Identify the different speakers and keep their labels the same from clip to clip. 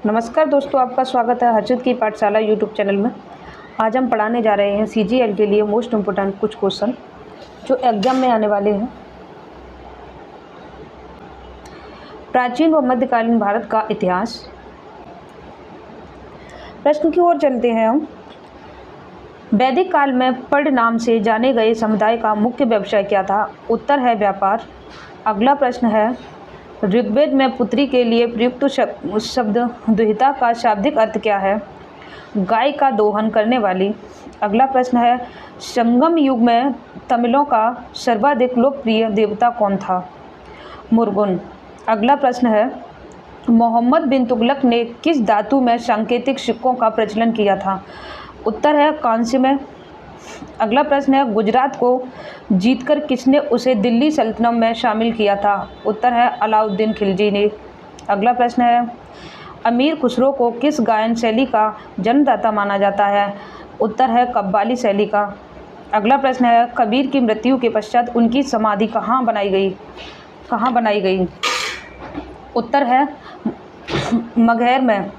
Speaker 1: नमस्कार दोस्तों, आपका स्वागत है हर्षित की पाठशाला यूट्यूब चैनल में। आज हम पढ़ाने जा रहे हैं सीजीएल के लिए मोस्ट इम्पोर्टेंट कुछ क्वेश्चन जो एग्जाम में आने वाले हैं। प्राचीन व मध्यकालीन भारत का इतिहास। प्रश्न की ओर चलते हैं हम। वैदिक काल में पर्ण नाम से जाने गए समुदाय का मुख्य व्यवसाय क्या था? उत्तर है व्यापार। अगला प्रश्न है, ऋग्वेद में पुत्री के लिए प्रयुक्त शब्द दुहिता का शाब्दिक अर्थ क्या है? गाय का दोहन करने वाली। अगला प्रश्न है, संगम युग में तमिलों का सर्वाधिक लोकप्रिय देवता कौन था? मुर्गुन। अगला प्रश्न है, मोहम्मद बिन तुगलक ने किस धातु में सांकेतिक सिक्कों का प्रचलन किया था? उत्तर है कांस्य में। अगला प्रश्न है, गुजरात को जीतकर किसने उसे दिल्ली सल्तनत में शामिल किया था? उत्तर है अलाउद्दीन खिलजी ने। अगला प्रश्न है, अमीर खुसरो को किस गायन शैली का जन्मदाता माना जाता है? उत्तर है कव्वाली शैली का। अगला प्रश्न है, कबीर की मृत्यु के पश्चात उनकी समाधि कहाँ बनाई गई? उत्तर है मगहर में।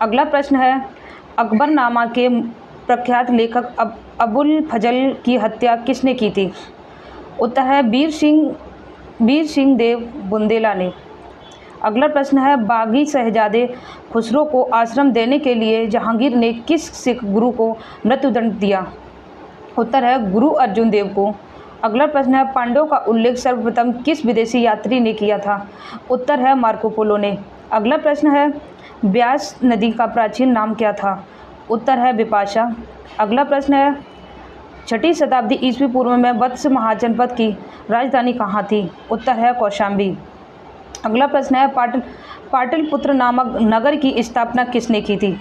Speaker 1: अगला प्रश्न है, अकबरनामा के प्रख्यात लेखक अबुल फजल की हत्या किसने की थी? उत्तर है वीर सिंह देव बुंदेला ने। अगला प्रश्न है, बागी शहजादे खुसरो को आश्रम देने के लिए जहांगीर ने किस सिख गुरु को मृत्युदंड दिया? उत्तर है गुरु अर्जुन देव को। अगला प्रश्न है, पांडवों का उल्लेख सर्वप्रथम किस विदेशी यात्री ने किया था? उत्तर है मार्को पोलो ने। अगला प्रश्न है, ब्यास नदी का प्राचीन नाम क्या था? उत्तर है बिपाशा। अगला प्रश्न है, 6वीं शताब्दी ईस्वी पूर्व में वत्स महाजनपद की राजधानी कहाँ थी? उत्तर है कौशाम्बी। अगला प्रश्न है, पाटलिपुत्र नामक नगर की स्थापना किसने की थी?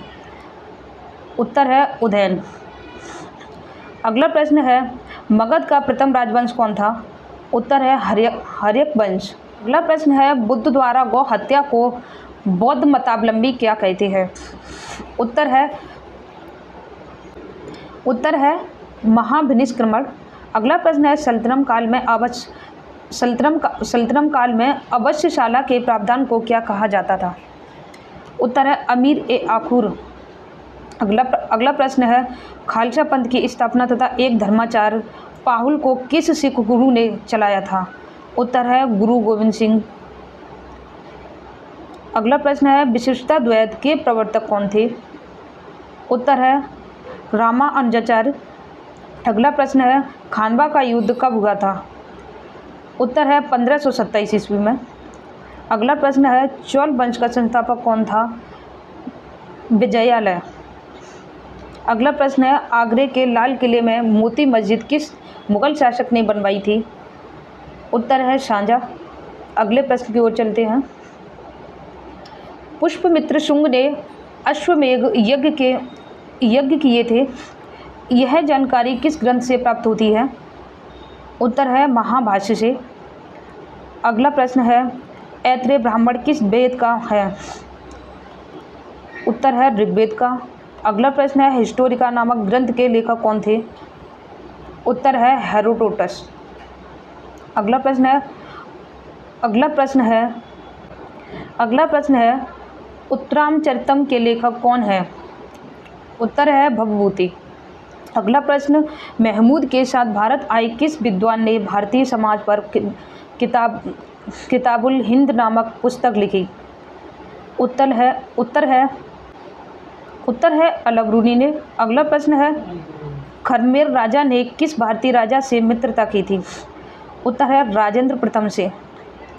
Speaker 1: उत्तर है उदयन। अगला प्रश्न है, मगध का प्रथम राजवंश कौन था? उत्तर है हर्यक वंश। अगला प्रश्न है, बुद्ध द्वारा गौ हत्या को बौद्ध मतावलंबी क्या कहते हैं? उत्तर है महाभिनिष्क्रमण। अगला प्रश्न है, सल्तनम काल में अवश्यशाला के प्रावधान को क्या कहा जाता था? उत्तर है अमीर ए आखुर। अगला प्रश्न है, खालसा पंथ की स्थापना तथा एक धर्माचार्य पाहुल को किस सिख गुरु ने चलाया था? उत्तर है गुरु गोविंद सिंह। अगला प्रश्न है, विशिष्टाद्वैत के प्रवर्तक कौन थे? उत्तर है रामानुजाचार्य। अगला प्रश्न है, खानवा का युद्ध कब हुआ था? उत्तर है 1527 ईस्वी में। अगला प्रश्न है, चोल वंश का संस्थापक कौन था? विजयालय। अगला प्रश्न है, आगरे के लाल किले में मोती मस्जिद किस मुगल शासक ने बनवाई थी? उत्तर है शाहजहां। अगले प्रश्न की ओर चलते हैं। पुष्यमित्र शुंग ने अश्वमेध यज्ञ किए थे, यह जानकारी किस ग्रंथ से प्राप्त होती है? उत्तर है महाभाष्य से। अगला प्रश्न है, ऐत्रेय ब्राह्मण किस वेद का है? उत्तर है ऋग्वेद का। अगला प्रश्न है, हिस्टोरिका नामक ग्रंथ के लेखक कौन थे? उत्तर है हेरोडोटस। अगला प्रश्न है, उत्तरामचरितम के लेखक कौन है? उत्तर है भवभूति। अगला प्रश्न, महमूद के साथ भारत आए किस विद्वान ने भारतीय समाज पर किताबुल हिंद नामक पुस्तक लिखी? उत्तर है अलबरूनी ने। अगला प्रश्न है, खरमेर राजा ने किस भारतीय राजा से मित्रता की थी? उत्तर है राजेंद्र प्रथम से।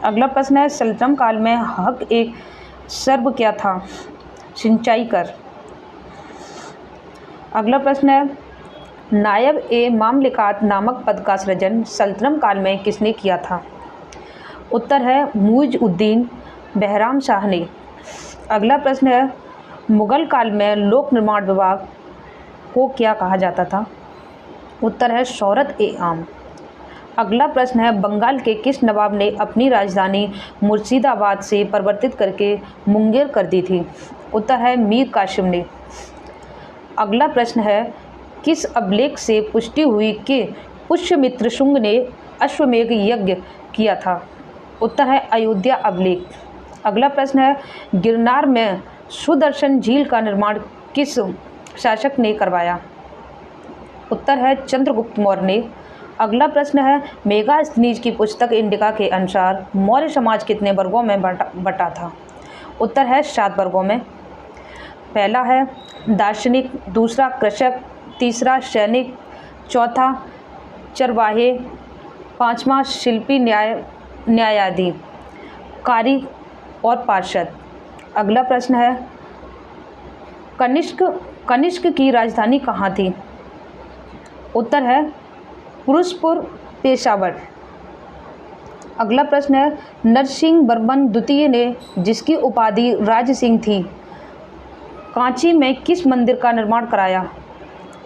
Speaker 1: अगला प्रश्न है, सल्तनम काल में हक एक सर्व क्या था? सिंचाई कर। अगला प्रश्न है, नायब ए मामलिकात नामक पद का सृजन सल्तनम काल में किसने किया था? उत्तर है मुइज़-उद-दीन बहराम शाह ने। अगला प्रश्न है, मुगल काल में लोक निर्माण विभाग को क्या कहा जाता था? उत्तर है शौरत ए आम। अगला प्रश्न है, बंगाल के किस नवाब ने अपनी राजधानी मुर्शिदाबाद से परिवर्तित करके मुंगेर कर दी थी? उत्तर है मीर कासिम ने। अगला प्रश्न है, किस अभिलेख से पुष्टि हुई कि पुष्यमित्र शुंग ने अश्वमेध यज्ञ किया था? उत्तर है अयोध्या अभिलेख। अगला प्रश्न है, गिरनार में सुदर्शन झील का निर्माण किस शासक ने करवाया? उत्तर है चंद्रगुप्त मौर्य ने। अगला प्रश्न है, मेगास्थनीज की पुस्तक इंडिका के अनुसार मौर्य समाज कितने वर्गों में बटा था? उत्तर है 7 वर्गों में। पहला है दार्शनिक, दूसरा कृषक, तीसरा सैनिक, चौथा चरवाहे, पांचवा शिल्पी न्यायाधि, कारी और पार्षद। अगला प्रश्न है, कनिष्क की राजधानी कहाँ थी? उत्तर है पुरुषपुर, पेशावर। अगला प्रश्न है, नरसिंह वर्मन द्वितीय ने जिसकी उपाधि राज सिंह थी, कांची में किस मंदिर का निर्माण कराया?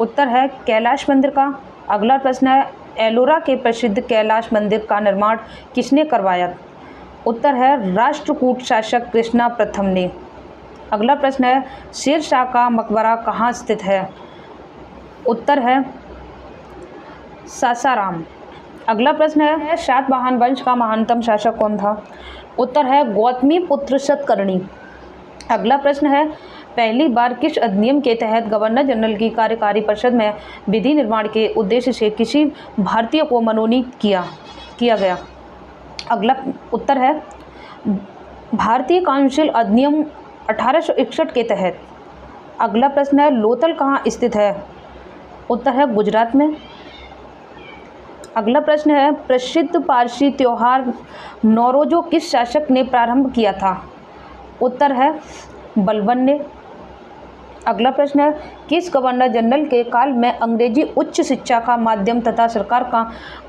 Speaker 1: उत्तर है कैलाश मंदिर का। अगला प्रश्न है, एलोरा के प्रसिद्ध कैलाश मंदिर का निर्माण किसने करवाया? उत्तर है राष्ट्रकूट शासक कृष्णा प्रथम ने। अगला प्रश्न है, शेर शाह का मकबरा कहाँ स्थित है? उत्तर है सासाराम। अगला प्रश्न है, सातवाहन वंश का महानतम शासक कौन था? उत्तर है गौतमीपुत्र सतकर्णी। अगला प्रश्न है, पहली बार किस अधिनियम के तहत गवर्नर जनरल की कार्यकारी परिषद में विधि निर्माण के उद्देश्य से किसी भारतीय को मनोनीत किया गया? अगला उत्तर है भारतीय काउंसिल अधिनियम 1861 के तहत। अगला प्रश्न है, लोथल कहाँ स्थित है? उत्तर है गुजरात में। अगला प्रश्न है, प्रसिद्ध पारसी त्योहार नौरोजो किस शासक ने प्रारंभ किया था? उत्तर है बलबन ने। अगला प्रश्न है, किस गवर्नर जनरल के काल में अंग्रेजी उच्च शिक्षा का माध्यम तथा सरकार का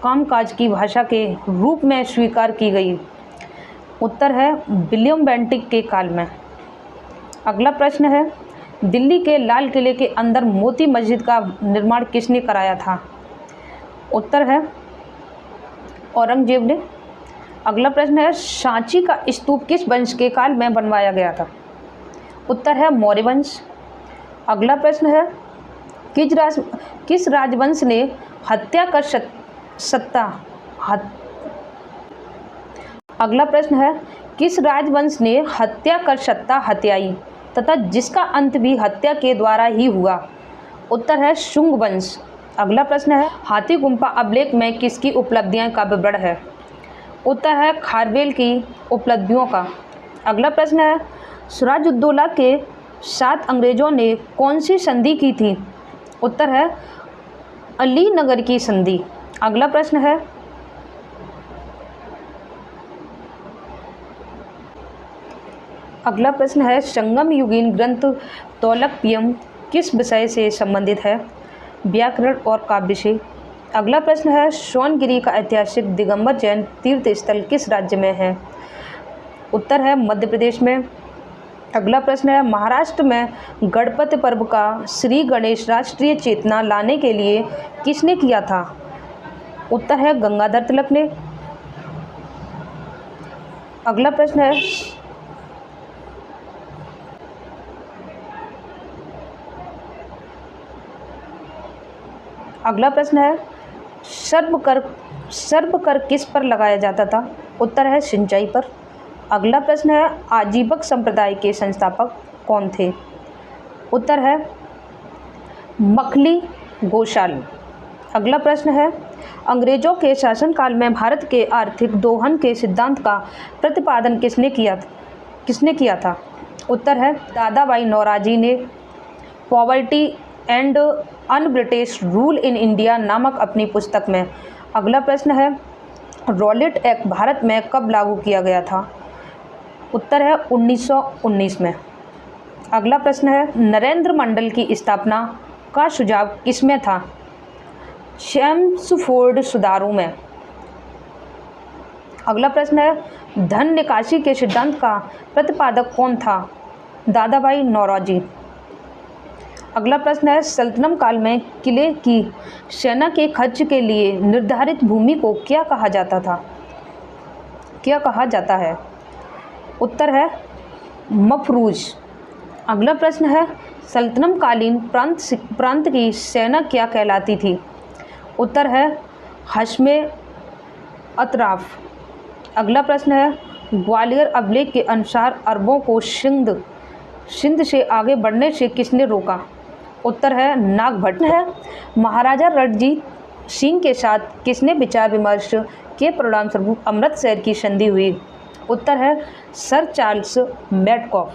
Speaker 1: कामकाज की भाषा के रूप में स्वीकार की गई? उत्तर है विलियम बेंटिक के काल में। अगला प्रश्न है, दिल्ली के लाल किले के अंदर मोती मस्जिद का निर्माण किसने कराया था? उत्तर है औरंगजेब ने। अगला प्रश्न है, सांची का स्तूप किस वंश के काल में बनवाया गया था? उत्तर है मौर्य वंश। अगला प्रश्न है, किस राजवंश ने हत्या कर सत्ता अगला प्रश्न है, किस राजवंश ने हत्या कर सत्ता हत्याई तथा जिसका अंत भी हत्या के द्वारा ही हुआ? उत्तर है शुंग वंश। अगला प्रश्न है, हाथी गुम्फा अभिलेख में किसकी उपलब्धियां का विवरण है? उत्तर है खारवेल की उपलब्धियों का। अगला प्रश्न है, सिराजुद्दौला के साथ अंग्रेजों ने कौन सी संधि की थी? उत्तर है अलीनगर की संधि। अगला प्रश्न है, संगम युगीन ग्रंथ तौलक्यम किस विषय से संबंधित है? व्याकरण और काव्य से। अगला प्रश्न है, सोनगिरी का ऐतिहासिक दिगंबर जैन तीर्थ स्थल किस राज्य में है? उत्तर है मध्य प्रदेश में। अगला प्रश्न है, महाराष्ट्र में गणपति पर्व का श्री गणेश राष्ट्रीय चेतना लाने के लिए किसने किया था? उत्तर है गंगाधर तिलक ने। अगला प्रश्न है, सर्व कर किस पर लगाया जाता था? उत्तर है सिंचाई पर। अगला प्रश्न है, आजीवक संप्रदाय के संस्थापक कौन थे? उत्तर है मखली गोशाल। अगला प्रश्न है, अंग्रेजों के शासनकाल में भारत के आर्थिक दोहन के सिद्धांत का प्रतिपादन किसने किया था? उत्तर है दादा भाई नौरोजी ने। Poverty and un British rule in India नामक अपनी पुस्तक में। अगला प्रश्न है, रॉलेट एक्ट भारत में कब लागू किया गया था? उत्तर है 1919 में। अगला प्रश्न है, नरेंद्र मंडल की स्थापना का सुझाव किसमें था? चेम्सफोर्ड सुधारों में। अगला प्रश्न है, धन निकासी के सिद्धांत का प्रतिपादक कौन था? दादा भाई नौरोजी। अगला प्रश्न है, सल्तनत काल में किले की सेना के खर्च के लिए निर्धारित भूमि को क्या कहा जाता है? उत्तर है मफरूज। अगला प्रश्न है, सल्तनत कालीन प्रांत की सेना क्या कहलाती थी? उत्तर है हश्मे अतराफ। अगला प्रश्न है, ग्वालियर अभिलेख के अनुसार अरबों को सिंध सिंध से आगे बढ़ने से किसने रोका? उत्तर है नागभट्ट है। महाराजा रणजीत सिंह के साथ किसने विचार विमर्श के परिणामस्वरूप अमृतसर की संधि हुई? उत्तर है सर चार्ल्स मेडकॉफ।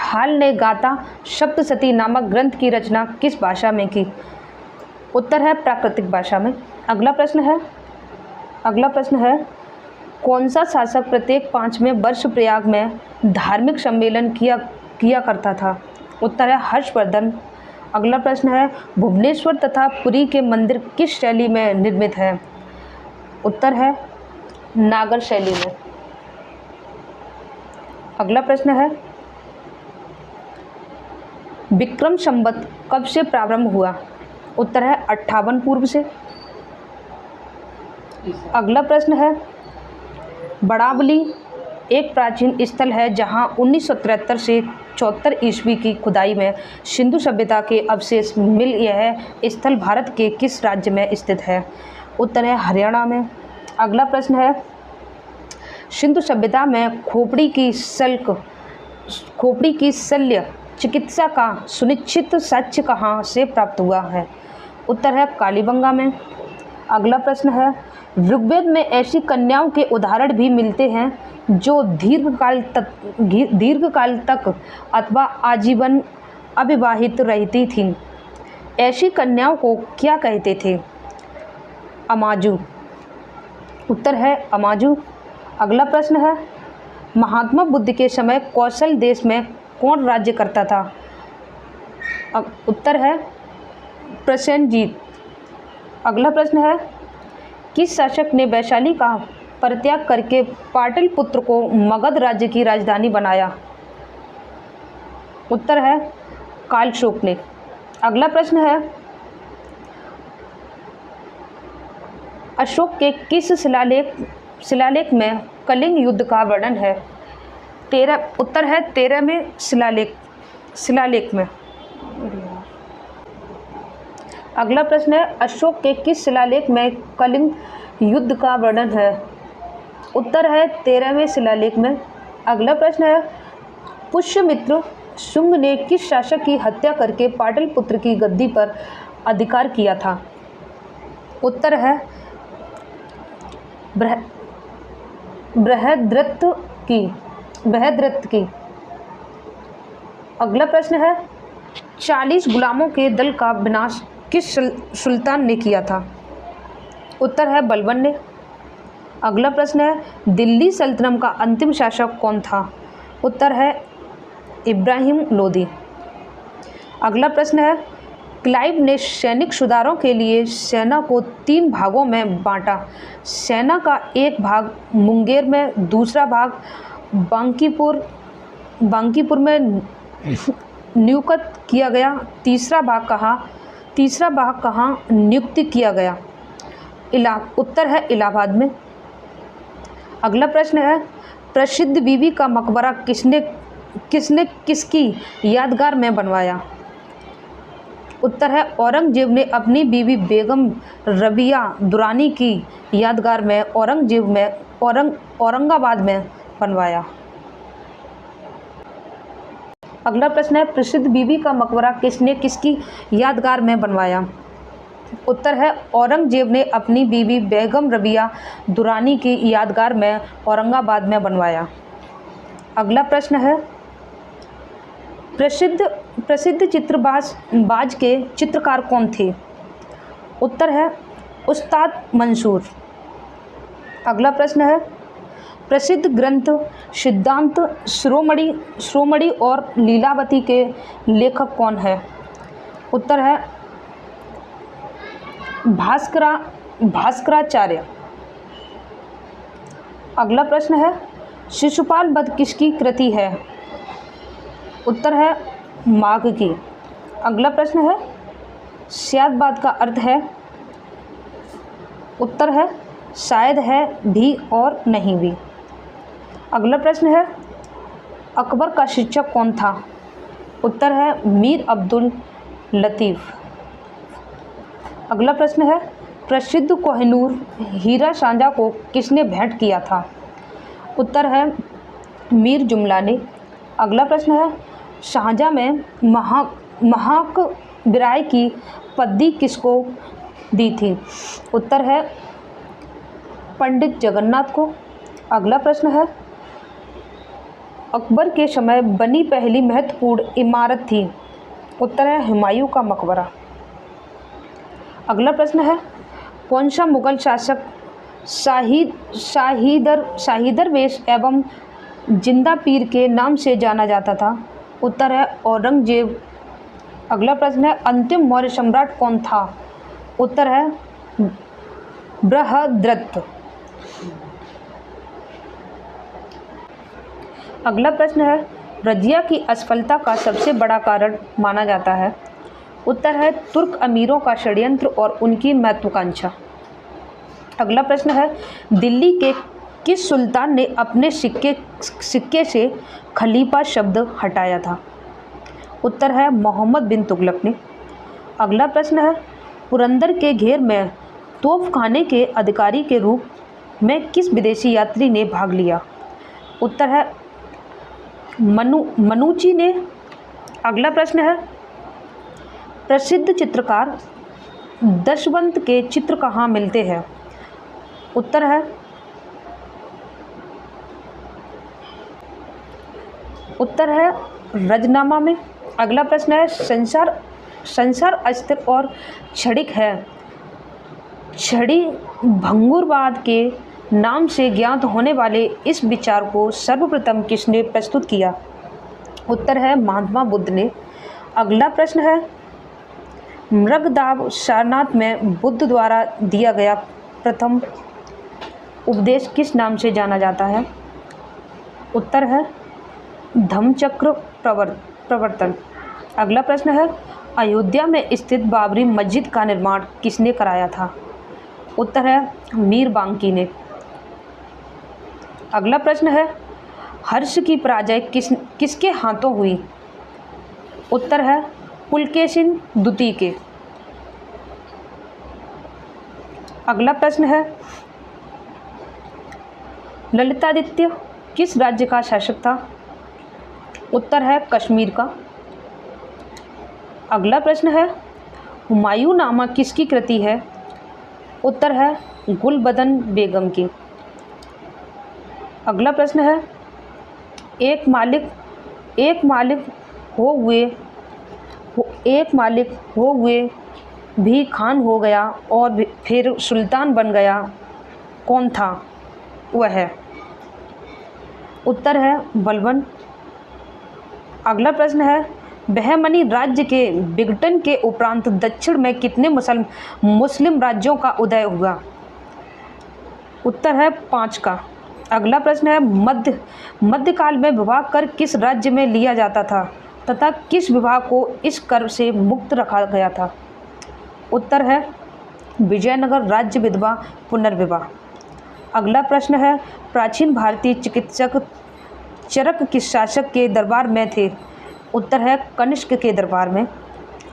Speaker 1: हाल ने गाथा सप्तशती नामक ग्रंथ की रचना किस भाषा में की? उत्तर है प्राकृतिक भाषा में। अगला प्रश्न है कौन सा शासक प्रत्येक 5वें वर्ष प्रयाग में धार्मिक सम्मेलन किया करता था? उत्तर है हर्षवर्धन। अगला प्रश्न है भुवनेश्वर तथा पुरी के मंदिर किस शैली में निर्मित है? उत्तर है नागर शैली में। अगला प्रश्न है विक्रम संवत कब से प्रारंभ हुआ? उत्तर है 58 पूर्व से। अगला प्रश्न है बड़ावली एक प्राचीन स्थल है जहां 1973 से 74 ईस्वी की खुदाई में सिंधु सभ्यता के अवशेष मिल। यह स्थल भारत के किस राज्य में स्थित है? उत्तर है हरियाणा में। अगला प्रश्न है सिंधु सभ्यता में खोपड़ी की शल्य चिकित्सा का सुनिश्चित साक्ष्य कहाँ से प्राप्त हुआ है? उत्तर है कालीबंगा में। अगला प्रश्न है ऋग्वेद में ऐसी कन्याओं के उदाहरण भी मिलते हैं जो दीर्घकाल तक अथवा आजीवन अविवाहित रहती थीं। ऐसी कन्याओं को क्या कहते थे? अमाजू। उत्तर है अमाजू। अगला प्रश्न है महात्मा बुद्ध के समय कौशल देश में कौन राज्य करता था? उत्तर है प्रसेनजीत। अगला प्रश्न है किस शासक ने वैशाली का परित्याग करके पाटलिपुत्र को मगध राज्य की राजधानी बनाया? उत्तर है कालशोक ने। अगला प्रश्न है अशोक के किस शिलालेख में कलिंग युद्ध का वर्णन है? उत्तर है 13वें शिलालेख में। अगला प्रश्न है अशोक के किस शिलालेख में कलिंग युद्ध का वर्णन है? उत्तर है 13वें शिलालेख में। अगला प्रश्न है पुष्यमित्र शुंग ने किस शासक की हत्या करके पाटलिपुत्र की गद्दी पर अधिकार किया था? उत्तर है बृहद्रथ की। अगला प्रश्न है 40 गुलामों के दल का विनाश किस सुल्तान ने किया था? उत्तर है बलबन ने। अगला प्रश्न है दिल्ली सल्तनत का अंतिम शासक कौन था? उत्तर है इब्राहिम लोदी। अगला प्रश्न है क्लाइव ने सैनिक सुधारों के लिए सेना को 3 भागों में बांटा। सेना का एक भाग मुंगेर में, दूसरा भाग बांकीपुर में नियुक्त किया गया, तीसरा भाग कहाँ नियुक्त किया गया? उत्तर है इलाहाबाद में। अगला प्रश्न है प्रसिद्ध बीबी का मकबरा किसकी यादगार में बनवाया? उत्तर है औरंगजेब ने अपनी बीवी बेगम रबिया दुरानी की यादगार में औरंगाबाद में बनवाया। अगला प्रश्न है प्रसिद्ध बीबी का मकबरा किसकी यादगार में बनवाया? उत्तर है औरंगजेब ने अपनी बीवी बेगम रबिया दुरानी की यादगार में औरंगाबाद में बनवाया। अगला प्रश्न है प्रसिद्ध चित्रबाज के चित्रकार कौन थे? उत्तर है उस्ताद मंसूर। अगला प्रश्न है प्रसिद्ध ग्रंथ सिद्धांत शिरोमणि और लीलावती के लेखक कौन है? उत्तर है भास्कराचार्य। अगला प्रश्न है शिशुपाल वध किसकी कृति है? उत्तर है माघ की। अगला प्रश्न है स्यादबाद का अर्थ है? उत्तर है शायद है भी और नहीं भी। अगला प्रश्न है अकबर का शिक्षक कौन था? उत्तर है मीर अब्दुल लतीफ़। अगला प्रश्न है प्रसिद्ध कोहिनूर हीरा सांझा को किसने भेंट किया था? उत्तर है मीर जुमला ने। अगला प्रश्न है शाहजहाँ में महाक विराय की पदवी किसको दी थी? उत्तर है पंडित जगन्नाथ को। अगला प्रश्न है, अकबर के समय बनी पहली महत्वपूर्ण इमारत थी? उत्तर है हुमायूं का मकबरा। अगला प्रश्न है, कौन सा मुगल शासक शाहिदरवेश एवं जिंदा पीर के नाम से जाना जाता था? उत्तर है औरंगजेब। अगला प्रश्न है, अंतिम मौर्य सम्राट कौन था? उत्तर है बृहद्रथ। अगला प्रश्न है, रजिया की असफलता का सबसे बड़ा कारण माना जाता है? उत्तर है तुर्क अमीरों का षड्यंत्र और उनकी महत्वाकांक्षा। अगला प्रश्न है, दिल्ली के किस सुल्तान ने अपने सिक्के से खलीफा शब्द हटाया था? उत्तर है मोहम्मद बिन तुगलक ने। अगला प्रश्न है, पुरंदर के घेर में तोपखाने के अधिकारी के रूप में किस विदेशी यात्री ने भाग लिया? उत्तर है मनुची ने। अगला प्रश्न है, प्रसिद्ध चित्रकार दशवंत के चित्र कहाँ मिलते हैं? उत्तर है रजनामा में। अगला प्रश्न है, संसार अस्थिर और क्षणिक है। छड़ी भंगुरवाद के नाम से ज्ञात होने वाले इस विचार को सर्वप्रथम किसने प्रस्तुत किया? उत्तर है महात्मा बुद्ध ने। अगला प्रश्न है, मृगदाव सारनाथ में बुद्ध द्वारा दिया गया प्रथम उपदेश किस नाम से जाना जाता है? उत्तर है धम्मचक्र प्रवर्तन। अगला प्रश्न है, अयोध्या में स्थित बाबरी मस्जिद का निर्माण किसने कराया था? उत्तर है मीर बांकी ने। अगला प्रश्न है, हर्ष की पराजय किसके हाथों हुई? उत्तर है पुलकेशिन द्वितीय के। अगला प्रश्न है, ललितादित्य किस राज्य का शासक था? उत्तर है कश्मीर का। अगला प्रश्न है, हुमायूं नामा किसकी कृति है? उत्तर है गुलबदन बेगम की। अगला प्रश्न है, एक मालिक हो हुए भी खान हो गया और फिर सुल्तान बन गया, कौन था वह? उत्तर है बलबन। अगला प्रश्न है, बहमनी राज्य के विघटन के उपरांत दक्षिण में कितने मुस्लिम राज्यों का उदय हुआ? उत्तर है 5 का। अगला प्रश्न है, मध्यकाल में विवाह कर किस राज्य में लिया जाता था तथा किस विवाह को इस कर से मुक्त रखा गया था? उत्तर है विजयनगर राज्य विधवा पुनर्विवाह। अगला प्रश्न है, प्राचीन भारतीय चिकित्सक चरक किस शासक के दरबार में थे? उत्तर है कनिष्क के दरबार में।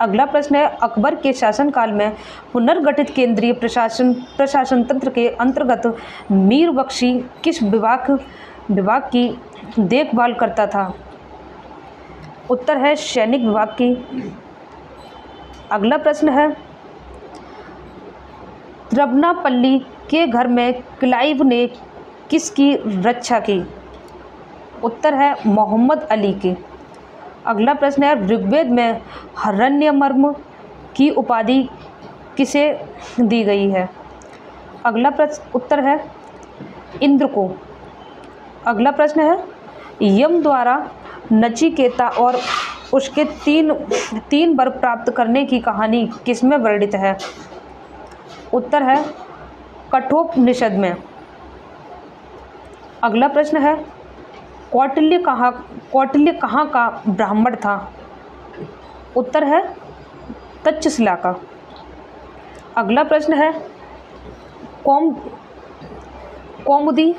Speaker 1: अगला प्रश्न है, अकबर के शासनकाल में पुनर्गठित केंद्रीय प्रशासन तंत्र के अंतर्गत मीर बख्शी किस विभाग की देखभाल करता था? उत्तर है सैनिक विभाग की। अगला प्रश्न है, त्रिभुवनापल्ली के घर में क्लाइव ने किसकी रक्षा की? उत्तर है मोहम्मद अली की। अगला प्रश्न है, ऋग्वेद में हिरण्यवर्म की उपाधि किसे दी गई है? अगला प्रश्न उत्तर है इंद्र को। अगला प्रश्न है, यम द्वारा नचिकेता और उसके तीन वर प्राप्त करने की कहानी किसमें वर्णित है? उत्तर है कठोपनिषद में। अगला प्रश्न है, कौटिल्य कहाँ का ब्राह्मण था? उत्तर है तक्षशिला का। अगला प्रश्न है, कौमुदी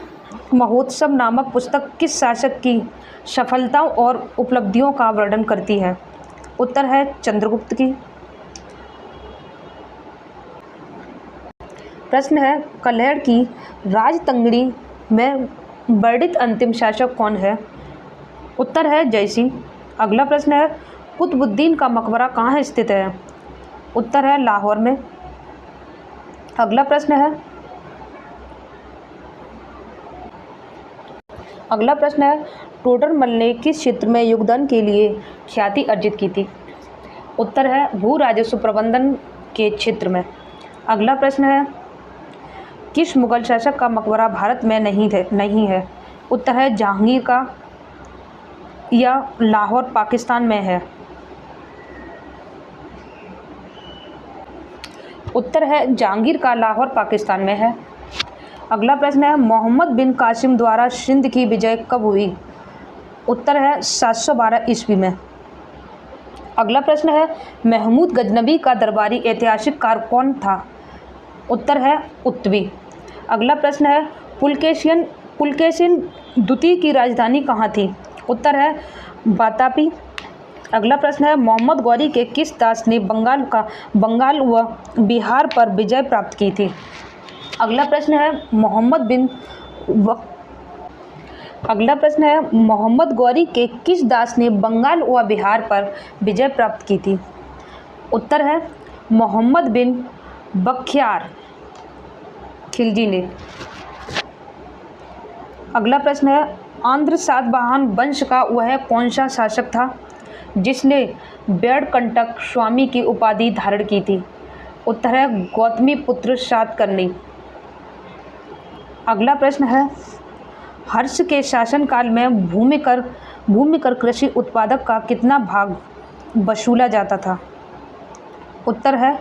Speaker 1: महोत्सव नामक पुस्तक किस शासक की सफलताओं और उपलब्धियों का वर्णन करती है? उत्तर है चंद्रगुप्त की। प्रश्न है, कल्हड़ की राजतंगड़ी में वर्णित अंतिम शासक कौन है? उत्तर है जयसिंह। अगला प्रश्न है कुतुबुद्दीन का मकबरा कहाँ स्थित है? उत्तर है लाहौर में। अगला प्रश्न है टोडरमल ने किस क्षेत्र में योगदान के लिए ख्याति अर्जित की थी? उत्तर है भू राजस्व प्रबंधन के क्षेत्र में। अगला प्रश्न है किस मुगल शासक का मकबरा भारत में नहीं है? उत्तर है जहांगीर का, या लाहौर पाकिस्तान में है। उत्तर है जहांगीर का, लाहौर पाकिस्तान में है। अगला प्रश्न है मोहम्मद बिन कासिम द्वारा सिंध की विजय कब हुई? उत्तर है 712 ईस्वी में। अगला प्रश्न है महमूद गजनबी का दरबारी ऐतिहासिक कार कौन था? उत्तर है उत्तवी। अगला प्रश्न है पुलकेशिन द्वितीय की राजधानी कहाँ थी? उत्तर है वातापी। अगला प्रश्न है मोहम्मद गौरी के किस दास ने बंगाल व बिहार पर विजय प्राप्त की थी? अगला प्रश्न है मोहम्मद गौरी के किस दास ने बंगाल व बिहार पर विजय प्राप्त की थी? उत्तर है मोहम्मद बिन बख्तियार खिलजी ने। अगला प्रश्न है आंध्र सातवाहन वंश का वह कौन सा शासक था जिसने वेणकंटक स्वामी की उपाधि धारण की थी? उत्तर है गौतमीपुत्र सातकर्णी। अगला प्रश्न है हर्ष के शासनकाल में भूमिकर कृषि उत्पादक का कितना भाग वसूला जाता था? उत्तर है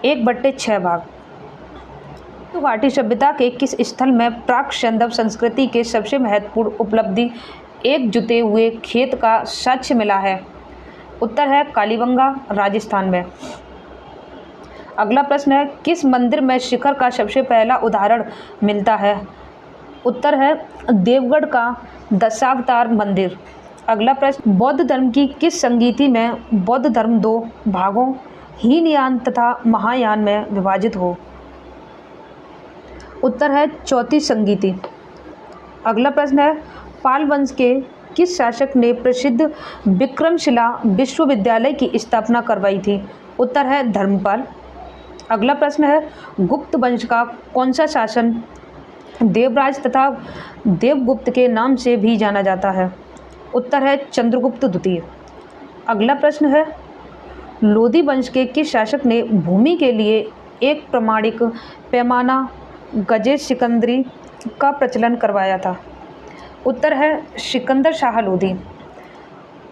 Speaker 1: 1/6 भाग। घाटी सभ्यता के किस स्थल में प्राक सैंधव संस्कृति के सबसे महत्वपूर्ण उपलब्धि एक जुते हुए खेत का साक्ष्य मिला है? उत्तर है कालीबंगा, राजस्थान में। अगला प्रश्न है किस मंदिर में शिखर का सबसे पहला उदाहरण मिलता है? उत्तर है देवगढ़ का दशावतार मंदिर। अगला प्रश्न बौद्ध धर्म की किस संगीति में बौद्ध धर्म 2 भागों हीनयान तथा महायान में विभाजित हो? उत्तर है चौथी संगीति। अगला प्रश्न है पाल वंश के किस शासक ने प्रसिद्ध विक्रमशिला विश्वविद्यालय की स्थापना करवाई थी? उत्तर है धर्मपाल। अगला प्रश्न है गुप्त वंश का कौन सा शासन देवराज तथा देवगुप्त के नाम से भी जाना जाता है? उत्तर है चंद्रगुप्त द्वितीय। अगला प्रश्न है लोधी वंश के किस शासक ने भूमि के लिए एक प्रमाणिक पैमाना गजे सिकंदरी का प्रचलन करवाया था? उत्तर है सिकंदर शाह लोधी।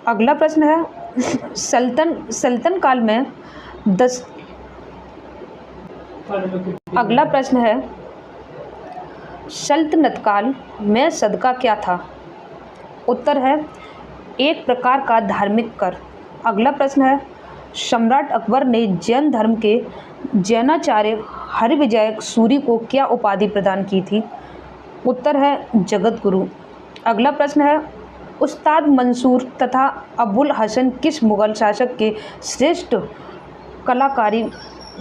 Speaker 1: अगला प्रश्न है सल्तन काल में अगला प्रश्न है सल्तनत काल में सदका क्या था? उत्तर है एक प्रकार का धार्मिक कर। अगला प्रश्न है सम्राट अकबर ने जैन धर्म के जैनाचार्य हरिविजय सूरी को क्या उपाधि प्रदान की थी? उत्तर है जगत गुरु। अगला प्रश्न है उस्ताद मंसूर तथा अबुल हसन किस मुगल शासक के श्रेष्ठ कलाकारी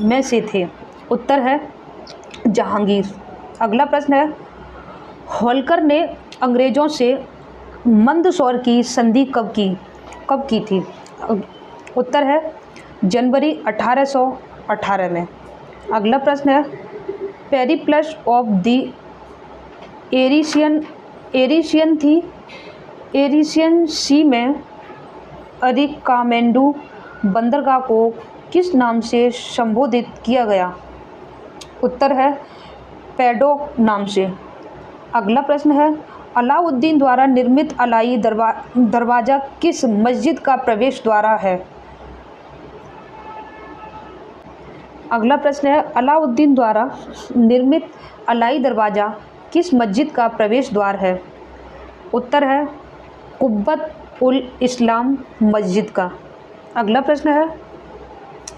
Speaker 1: में से थे? उत्तर है जहांगीर। अगला प्रश्न है होलकर ने अंग्रेजों से मंदसौर की संधि कब की थी? उत्तर है जनवरी 1818 में। अगला प्रश्न है पेरिप्लस ऑफ द एरिशियन सी में अरिकामेंडू बंदरगाह को किस नाम से संबोधित किया गया? उत्तर है पैडोक नाम से। अगला प्रश्न है अलाउद्दीन द्वारा निर्मित अलाई दरवाज़ा किस मस्जिद का प्रवेश द्वार है? अगला प्रश्न है अलाउद्दीन द्वारा निर्मित अलाई दरवाज़ा किस मस्जिद का प्रवेश द्वार है? उत्तर है कुब्बत उल इस्लाम मस्जिद का। अगला प्रश्न है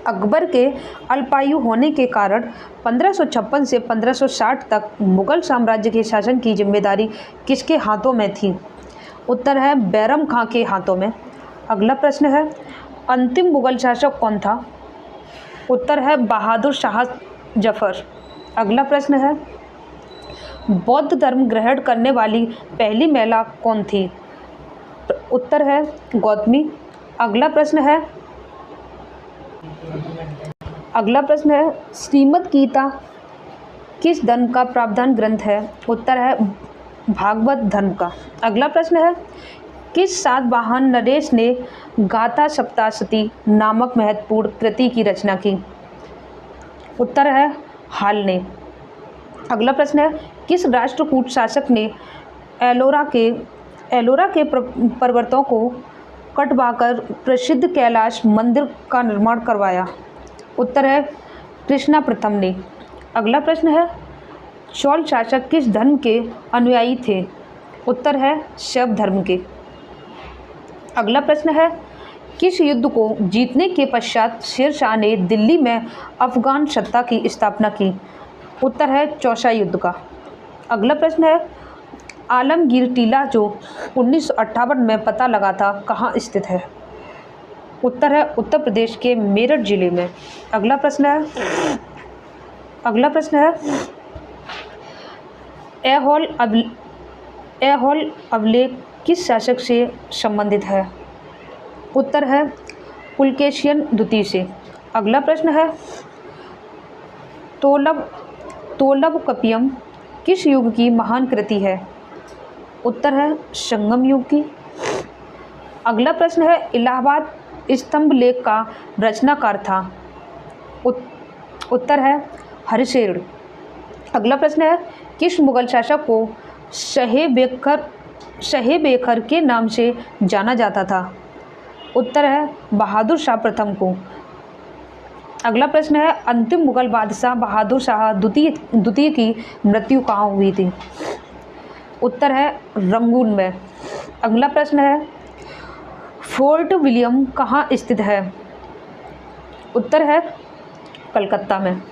Speaker 1: अकबर के अल्पायु होने के कारण 1556 से 1560 तक मुगल साम्राज्य के शासन की जिम्मेदारी किसके हाथों में थी? उत्तर है बैरम खां के हाथों में। अगला प्रश्न है अंतिम मुगल शासक कौन था? उत्तर है बहादुर शाह जफर। अगला प्रश्न है बौद्ध धर्म ग्रहण करने वाली पहली महिला कौन थी? उत्तर है गौतमी। अगला प्रश्न है श्रीमद् गीता किस धर्म का प्रावधान ग्रंथ है? उत्तर है भागवत धर्म का। अगला प्रश्न है किस सातवाहन नरेश ने गाथा सप्तशती नामक महत्वपूर्ण कृति की रचना की? उत्तर है हाल ने। अगला प्रश्न है किस राष्ट्रकूट शासक ने एलोरा के पर्वतों को कटवाकर प्रसिद्ध कैलाश मंदिर का निर्माण करवाया? उत्तर है कृष्णा प्रथम ने। अगला प्रश्न है चोल शासक किस धर्म के अनुयायी थे? उत्तर है शैव धर्म के। अगला प्रश्न है किस युद्ध को जीतने के पश्चात शेरशाह ने दिल्ली में अफगान सत्ता की स्थापना की? उत्तर है चौसा युद्ध का। अगला प्रश्न है आलमगीर टीला जो 1958 में पता लगा था कहाँ स्थित है? उत्तर है उत्तर प्रदेश के मेरठ जिले में। अगला प्रश्न है ऐहोल अभिलेख किस शासक से संबंधित है? उत्तर है पुलकेशियन द्वितीय से। अगला प्रश्न है तोलबकपियम किस युग की महान कृति है? उत्तर है संगम युग की। अगला प्रश्न है इलाहाबाद स्तंभ लेख का रचनाकार था? उत्तर है हरिशेर। अगला प्रश्न है किस मुगल शासक को शहे बेखर के नाम से जाना जाता था? उत्तर है बहादुर शाह प्रथम को। अगला प्रश्न है अंतिम मुगल बादशाह बहादुर शाह द्वितीय की मृत्यु कहाँ हुई थी? उत्तर है रंगून में। अगला प्रश्न है फोर्ट विलियम कहाँ स्थित है? उत्तर है कलकत्ता में।